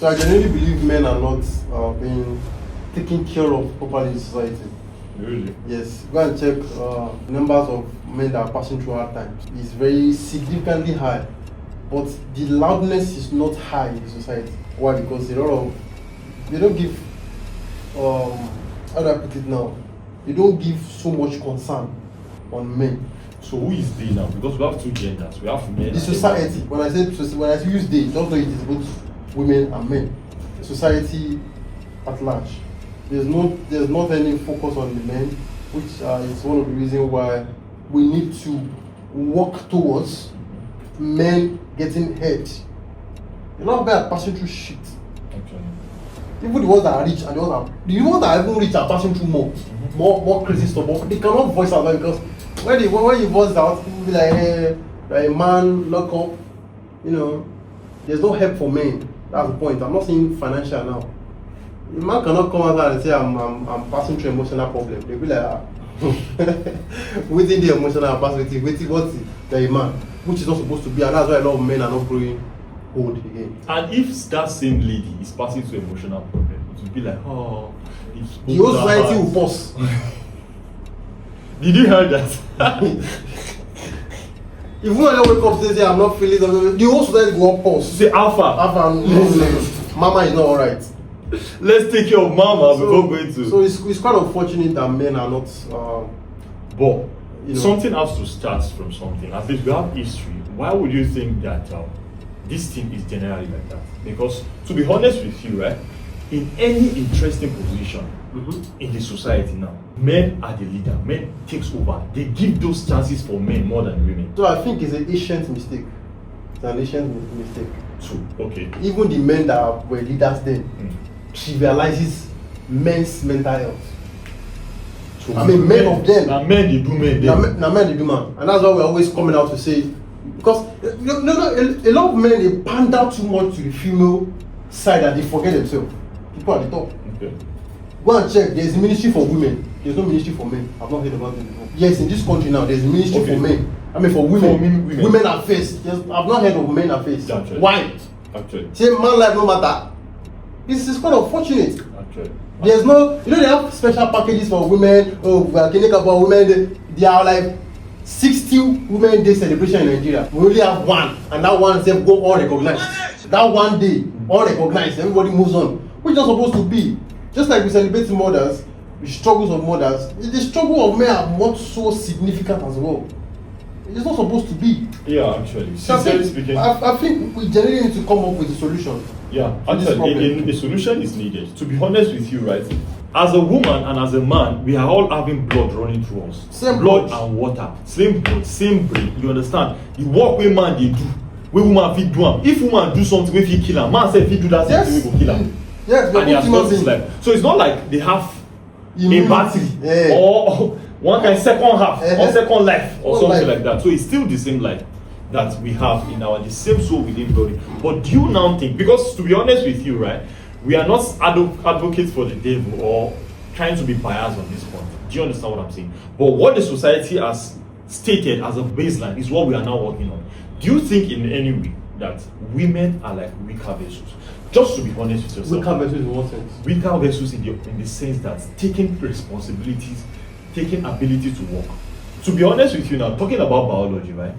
So I genuinely believe men are not being taken care of properly in society. Really? Yes, go and check numbers of men that are passing through hard times. It's very significantly high, but the loudness is not high in society. Why? Because a lot of they don't give how do I put it now? They don't give so much concern on men. So who is they now? Because we have two genders. We have men. The society. When I use they, don't know it is both women and men. The society at large. There's not any focus on the men, which is one of the reasons why we need to work towards men getting head. A lot of men are passing through shit. Okay. Even the ones that are rich and the ones that are even rich are passing through more crazy stuff. But they cannot voice out because when you voice out, people will be like, hey, like a man, lock up. There's no help for men. That's the point. I'm not saying financial now. A man cannot come out and say I'm passing through emotional problem. They'll be like, within the emotional capacity, waiting what's the man, which is not supposed to be, and that's why a lot of men are not growing old again. And if that same lady is passing through emotional problem, it will be like, oh, the whole society will pause. Did you hear that? If when I wake up and say I'm not feeling the whole society will pause. Say Alpha, Mama is not alright. Let's take care of Mama before going to. So it's quite unfortunate that men are not. But something has to start from something. At least we have history. Why would you think that this thing is generally like that? Because to be honest with you, right, in any interesting position in the society now, men are the leader. Men takes over. They give those chances for men more than women. So I think it's an ancient mistake. It's an ancient mistake. True. Okay. Even the men that were leaders then trivializes men's mental health. True. I mean, men of them. Now men they do men. Now men they do man, and that's why we're always coming out to say, because a lot of men they pander too much to the female side that they forget themselves. People at the top. Okay. Go and check. There's a ministry for women. There's no ministry for men. I've not heard about it before. Yes, in this country now, there's a ministry for men. I mean, for women. Women. Women affairs. Yes, I've not heard of men affairs. Actually. Why? Actually. Say man life no matter. This is quite unfortunate. Actually. There's no, they have special packages for women. Oh, we are caring about women. They are like 60 Women Day celebration in Nigeria. We only have one, and that one self go unrecognized. That one day, unrecognized. Everybody moves on, which is not supposed to be. Just like we celebrate mothers, the struggles of mothers, the struggle of men are not so significant as well. It's not supposed to be. Yeah, actually. So I think we generally need to come up with a solution. Yeah, actually, a solution is needed. To be honest with you, right? As a woman and as a man, we are all having blood running through us. Same blood and water. Same blood, same brain. You understand? The work where man they do, where woman fit do am. If woman do something, we fit kill am. Man say fit do that same thing, we go kill am. Yes, and he has lost his life. So it's not like they have a battery or one kind second half or second life or something like that. So it's still the same life that we have in the same soul within body. But do you now think, because to be honest with you, right, we are not advocates for the devil or trying to be biased on this point. Do you understand what I'm saying? But what the society has stated as a baseline is what we are now working on. Do you think in any way that women are like weaker vessels? Just to be honest with yourself. Weaker vessels in what sense? Weaker vessels in the sense that taking responsibilities, taking ability to work. To be honest with you now, talking about biology, right?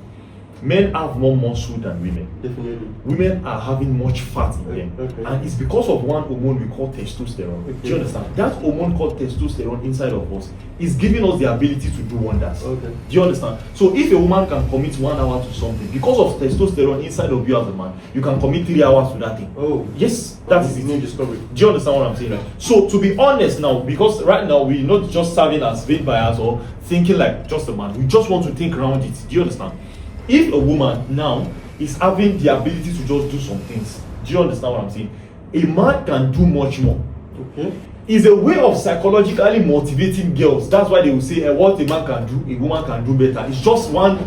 Men have more muscle than women. Definitely. Women are having much fat in them. Okay. And it's because of one hormone we call testosterone. Okay. Do you understand? That hormone called testosterone inside of us is giving us the ability to do wonders. Okay. Do you understand? So if a woman can commit 1 hour to something, because of testosterone inside of you as a man, you can commit 3 hours to that thing. Oh. Yes, that is new it. discovery. Do you understand what I'm saying? Right? So to be honest now, because right now we're not just serving as vain bias or thinking like just a man. We just want to think around it. Do you understand? If a woman now is having the ability to just do some things, do you understand what I'm saying? A man can do much more. Okay. It's a way of psychologically motivating girls. That's why they will say, what a man can do, a woman can do better. It's just one,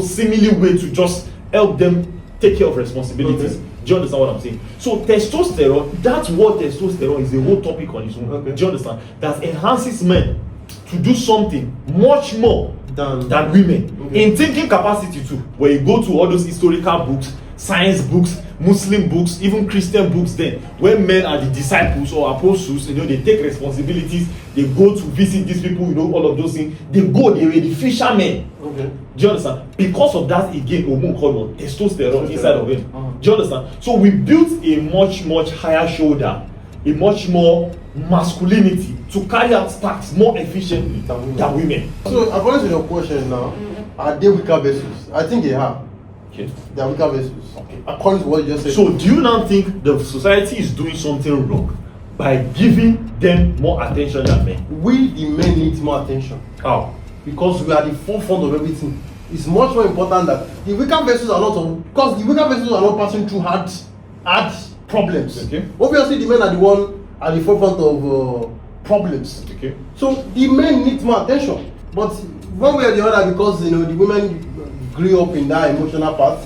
seemingly way to just help them take care of responsibilities. Okay. Do you understand what I'm saying? So testosterone, that's what testosterone is, a whole topic on its own. Okay. Do you understand? That enhances men to do something much more than women. Okay. In thinking capacity too, where you go to all those historical books, science books, Muslim books, even Christian books then, where men are the disciples or apostles, they take responsibilities, they go to visit these people, all of those things. They were the fishermen. Okay. Do you understand? Because of that, again, hormone called testosterone inside of him. Do you understand? So we built a much higher shoulder, a much more masculinity to carry out tasks more efficiently than women. So according to your question now, are they weaker vessels? I think they are. Okay. They are weaker vessels. Okay. According to what you just said. So do you now think the society is doing something wrong by giving them more attention than men? We the men need more attention. How? Because we are the forefront of everything. It's much more important that the weaker vessels are not because the weaker vessels are not passing through hard problems. Okay. Obviously, the men are the one at the forefront of problems. Okay. So the men need more attention. But one way or the other, because the women grew up in that emotional part,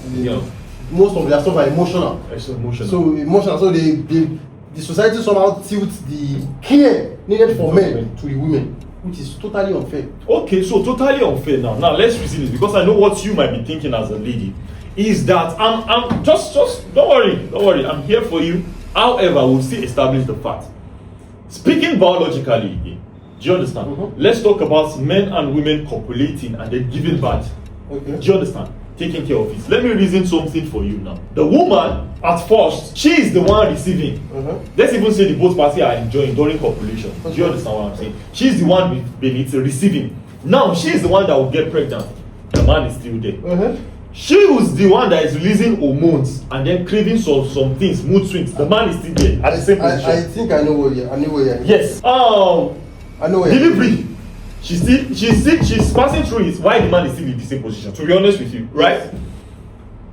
most of their stuff are emotional. It's emotional. So emotional. So the society somehow tilts the care needed for men to the women, which is totally unfair. Okay, so totally unfair now. Now let's reason this, because I know what you might be thinking as a lady is that I'm just don't worry, I'm here for you. However, we'll still establish the fact. Speaking biologically again, do you understand? Mm-hmm. Let's talk about men and women copulating and then giving birth. Okay. Do you understand? Taking care of it. Let me reason something for you now. The woman, at first, she is the one receiving. Let's even say the both parties are enjoying during copulation. Do you understand what I'm saying? She's the one receiving. Now, she is the one that will get pregnant. The man is still there. She was the one that is releasing hormones and then craving some things, mood swings. The man is still there at the same position. I think I know where you're. Yes. I know where delivery. She's passing through it while the man is still in the same position. To be honest with you, right?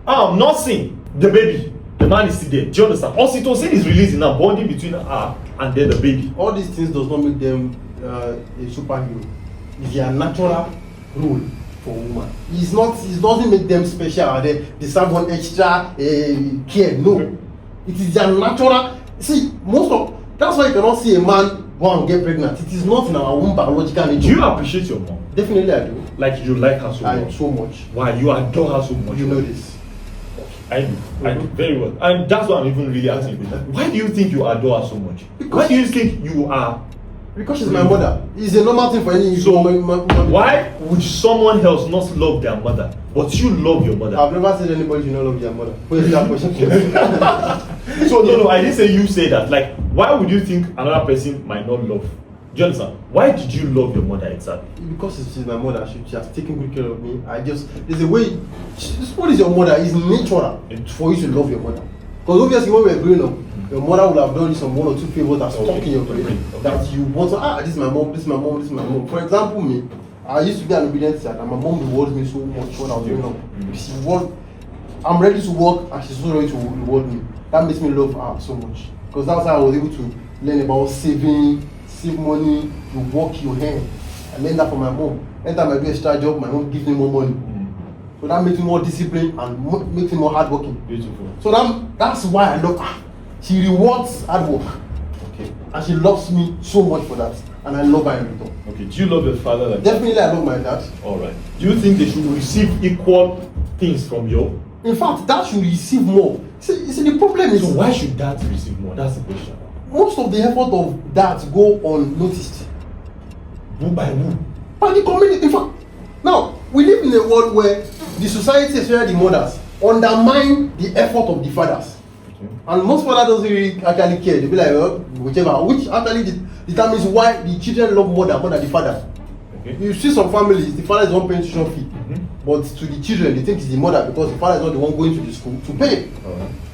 Nursing the baby. The man is still there. Do you understand? Oxytocin is releasing now, bonding between her and then the baby. All these things does not make them a superhero. It's their natural role for woman. It doesn't make them special and they deserve one extra care. No. It is their natural. See, that's why you cannot see a man go and get pregnant. It is not in our own biological nature. Do you appreciate your mom? Definitely I do. Like you like her so much? So much. Why? You adore her so much? You know this. I do very well. And that's why I'm even really asking you. Why do you think you adore her so much? Why do you think you are? Because she's my mother. It's a normal thing for any. So why would someone else not love their mother, but you love your mother? I've never said anybody should not love their mother. Where's that question? So no, I didn't say you say that. Like, why would you think another person might not love? Do you understand? Why did you love your mother exactly? Because she's my mother. She has taken good care of me. There's a way. What is your mother? It's natural for you to love your mother. Because obviously when we were growing up, your mother would have done you some one or two favors that stuck in your brain. That you want to, this is my mom, this is my mom, this is my mom. For example, me, I used to be an obedient child and my mom rewards me so much when I was growing up. I'm ready to work and she's so ready to reward me. That makes me love her so much. Because that's how I was able to learn about saving, save money, you work your hand. I learned that from my mom. Anytime I do a extra job, my mom gives me more money. So that makes me more disciplined and makes me more hardworking. Beautiful. So that's why I love her. She rewards hard work. Okay. And she loves me so much for that. And I love her in return. Okay. Do you love your father like Definitely that? I love my dad. Alright. Do you think they should receive equal things from you? In fact, dad should receive more. See, the problem is... So why should dad receive more? That's the question. Most of the effort of dads go unnoticed. Who by who? By the community. In fact, now, we live in a world where the society, especially the mothers, undermine the effort of the fathers. Okay. And most fathers don't really actually care. They be like, well, whichever, which actually determines why the children love mother more than the father. Okay. You see some families, the father is the one paying tuition fee. But to the children, they think it's the mother because the father is not the one going to the school to pay.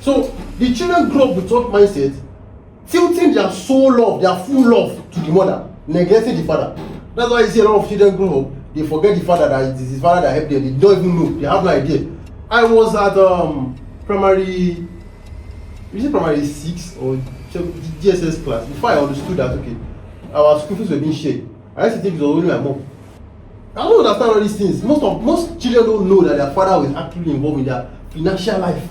So the children grow up with what mindset, tilting their soul love, their full love to the mother, neglecting the father. That's why you see a lot of children grow up, they forget the father, that it is his father that helped them. They don't even know, they have no idea. I was at primary 6 or GSS class before I understood that okay, our school fees were being shared. I used to think it was only my mom. I don't understand all these things. Most children don't know that their father was actually involved in their financial life.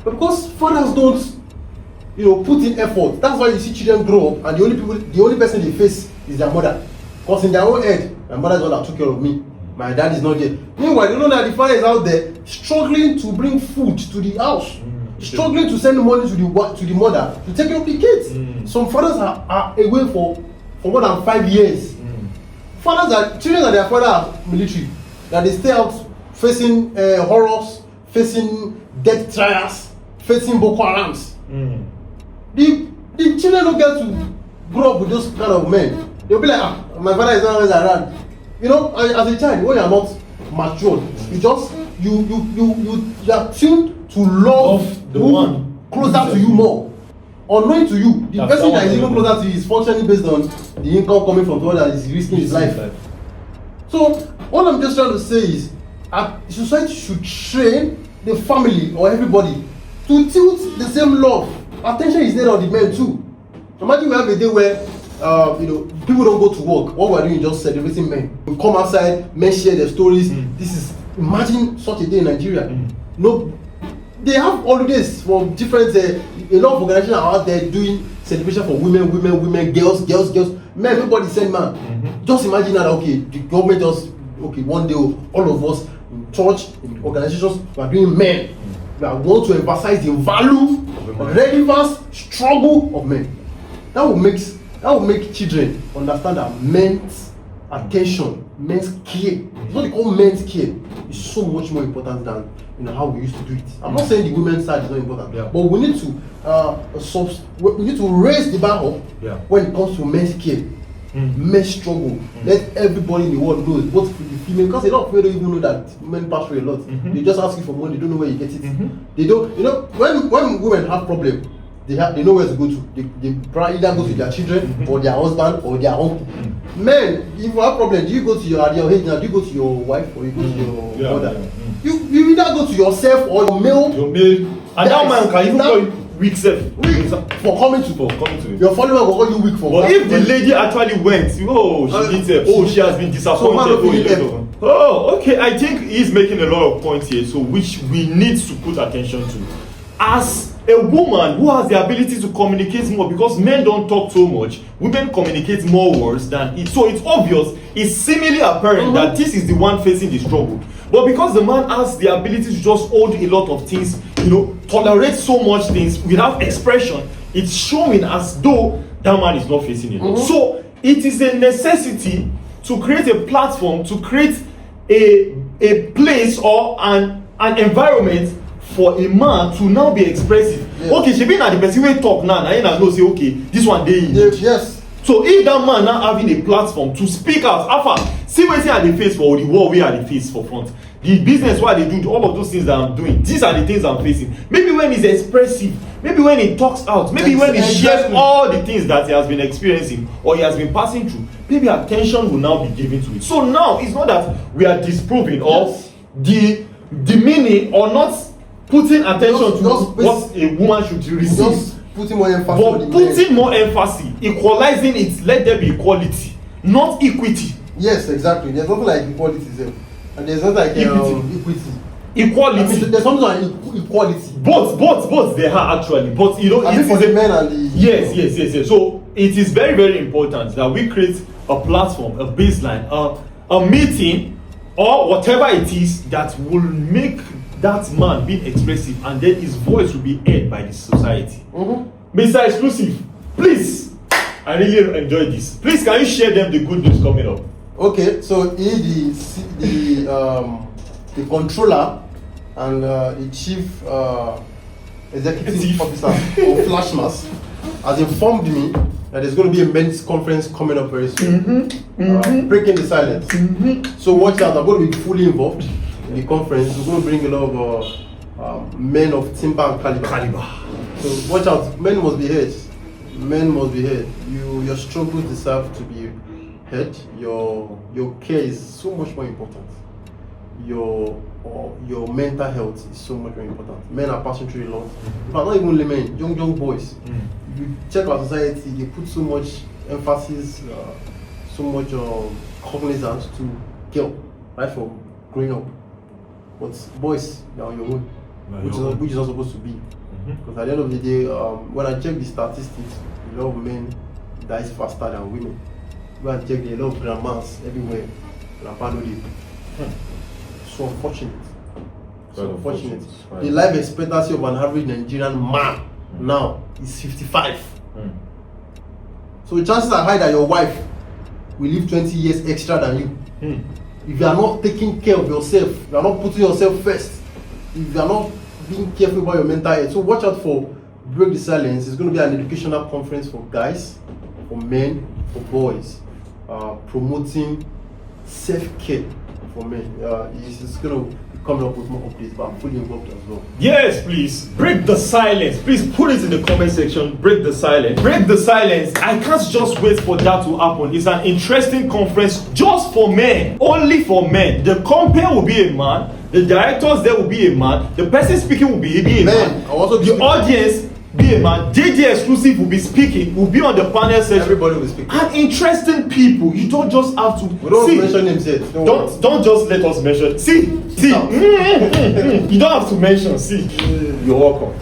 But because fathers don't, put in effort, that's why you see children grow up and the only person they face is their mother. Because in their own head, my mother is the one that took care of me. My dad is not there. Meanwhile, they know that the father is out there struggling to bring food to the house, struggling to send money to the mother to take care of the kids. Some fathers are away for more than 5 years. Children that their father are military, that they stay out facing horrors, facing death trials, facing Boko Harams. The children don't get to grow up with those kind of men. They'll be like, my father is not always around. You know, as a child, when you are not matured, you are tuned to love the one closer to you more. Unknown to you, the person that is even closer to you is functioning based on the income coming from the one that is risking his life. So, what I'm just trying to say is, society should train the family or everybody to tilt the same love. Attention is needed on the men too. Imagine we have a day where people don't go to work. What we're doing is just celebrating men. We come outside, men share their stories. Imagine such a day in Nigeria. No, they have holidays from different. A lot of organizations are out there doing celebration for women, girls. Men, everybody send man. Just imagine that. Okay, the government just one day all of us in church, in organizations, we are doing men. We are going to emphasize the value, relevance, struggle of men. That will make children understand that men's attention, men's care. It's what they call men's care. It's so much more important than how we used to do it. I'm not saying the women's side is not important, but we need to raise the bar up when it comes to men's care, men's struggle. Let everybody in the world know, both the female, because a lot of people don't even know that men pass through a lot. They just ask you for money, they don't know where you get it. They don't, when women have problems, they know where to go to. They probably either go to their children or their husband or their uncle. Men, if you have problems, do you go to your age now? Do you go to your wife or you go to your mother? You either go to yourself or your male. And that man can even call you weak self. For coming to you. Your follower will call you weak for. But if the lady actually went, she needs help. She has been disappointed. Okay. I think he's making a lot of points here, so which we need to put attention to. As a woman who has the ability to communicate more, because men don't talk so much, women communicate more words than it. So it's obvious, it's seemingly apparent that this is the one facing the struggle. But because the man has the ability to just hold a lot of things, tolerate so much things without expression, it's showing as though that man is not facing it. So it is a necessity to create a platform, to create a place or an environment for a man to now be expressive. Okay, she been at the person wey talk now you know say okay, this one dey in. Yes. So if that man now having a platform to speak out, alpha, see wetin I dey face for the war wey I dey face for front, the business wey I dey do, all of those things that I'm doing, these are the things I'm facing. Maybe when he's expressive, maybe when he talks out, maybe when he shares all the things that he has been experiencing or he has been passing through, maybe attention will now be given to it. So now it's not that we are disproving or demeaning or not putting attention to what a woman should receive. Just putting more emphasis. But putting more emphasis, equalizing it, let there be equality, not equity. Yes, exactly. There's nothing like equality there. And there's nothing like equity. Equality. I mean, there's something like equality. Both there are actually. But I mean for the men and the Yes. So it is very, very important that we create a platform, a baseline, a meeting, or whatever it is that will make that man being expressive, and then his voice will be heard by the society. Mr. Exclusive, please, I really enjoyed this. Please, can you share them the good news coming up? Okay, so the controller and the chief executive officer of Flashmas has informed me that there's going to be a men's conference coming up very soon. Breaking the silence. So watch out, I'm going to be fully involved in the conference. We're going to bring a lot of men of timber and caliber. So watch out, men must be heard. Men must be heard. Your struggles deserve to be heard. Your care is so much more important. Your mental health is so much more important. Men are passing through a lot. But not even only men, young boys. You check our society, they put so much emphasis, so much cognizance to girl, right, from growing up. But boys, they're on your own, which is not supposed to be. Because at the end of the day, when I check the statistics, a lot of men die faster than women. When I check a lot of grandmas everywhere, grandpa no dey. So unfortunate. It's unfortunate. Right. The life expectancy of an average Nigerian man now is 55. So the chances are high that your wife will live 20 years extra than you. If you are not taking care of yourself, you are not putting yourself first, if you are not being careful about your mental health. So watch out for Break the Silence. It's going to be an educational conference for guys, for men, for boys, promoting self-care for men. It's going to be coming up with more updates, but I'm fully involved as well. Yes, please. Break the silence. Please put it in the comment section. Break the silence. Break the silence. I can't just wait for that to happen. It's an interesting conference just for men. Only for men. The compere will be a man. The directors there will be a man. The person speaking will be a man. Also the audience be a man. JJ Exclusive will be speaking. Will be on the panel session. Everybody will speak. And interesting people. You don't just have to. We don't mention names yet. Don't just let us mention. See. You don't have to mention. See. You're welcome.